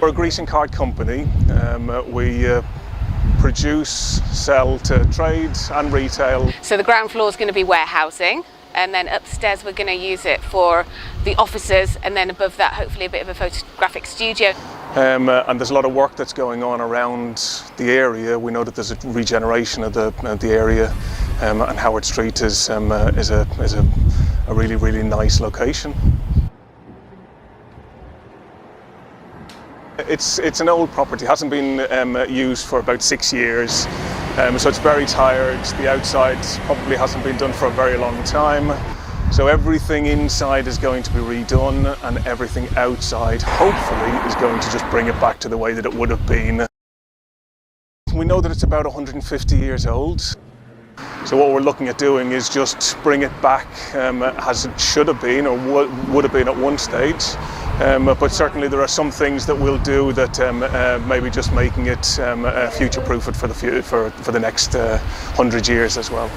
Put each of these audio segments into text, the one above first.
We're a greeting card company. We produce, sell to trade and retail. So the ground floor is going to be warehousing, and then upstairs we're going to use it for the offices, and then above that hopefully a bit of a photographic studio. And there's a lot of work that's going on around the area. We know that there's a regeneration of the area, and Howard Street is a really, really nice location. It's an old property, hasn't been used for about 6 years, so it's very tired. The outside probably hasn't been done for a very long time, so everything inside is going to be redone, and everything outside hopefully is going to just bring it back to the way that it would have been. We know that it's about 150 years old, so what we're looking at doing is just bring it back as it should have been, or would have been at one stage. But certainly there are some things that we'll do that maybe just making it future-proof it for the next 100 years as well.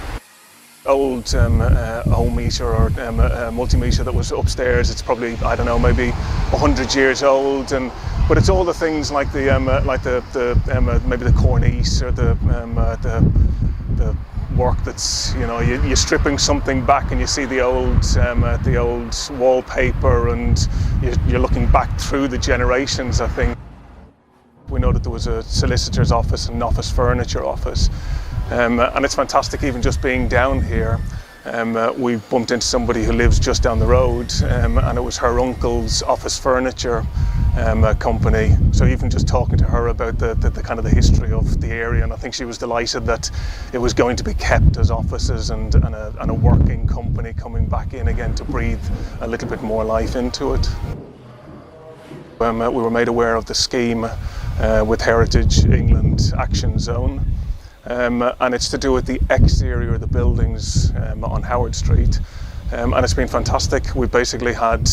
Old home meter or multimeter that was upstairs, it's probably, I don't know, maybe 100 years old, but it's all the things like maybe the cornice or the work that's, you know, you're stripping something back and you see the old wallpaper, and you're looking back through the generations, I think. We know that there was a solicitor's office and an office furniture office, and it's fantastic even just being down here. We bumped into somebody who lives just down the road, and it was her uncle's office furniture company. So even just talking to her about the kind of the history of the area, and I think she was delighted that it was going to be kept as offices and a working company coming back in again to breathe a little bit more life into it. We were made aware of the scheme with Heritage England Action Zone. And it's to do with the exterior of the buildings on Howard Street, and it's been fantastic. We've basically had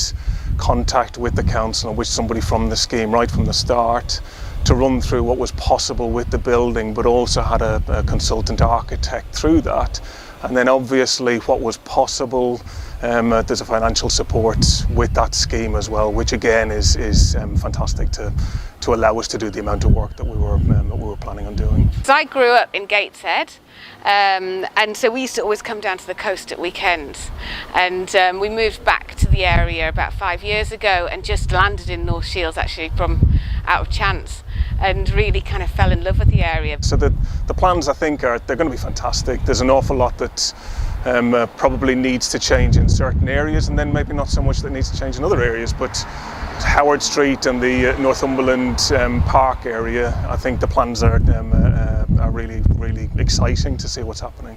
contact with the council and with somebody from the scheme right from the start to run through what was possible with the building, but also had a consultant architect through that, and then obviously what was possible. There's a financial support with that scheme as well, which again is fantastic to allow us to do the amount of work that we were planning on doing. So I grew up in Gateshead, and so we used to always come down to the coast at weekends, and we moved back to the area about 5 years ago and just landed in North Shields actually from out of chance, and really kind of fell in love with the area. So the plans, I think, they're going to be fantastic. There's an awful lot that probably needs to change in certain areas, and then maybe not so much that needs to change in other areas, but Howard Street and the Northumberland Park area, I think the plans are really, really exciting to see what's happening.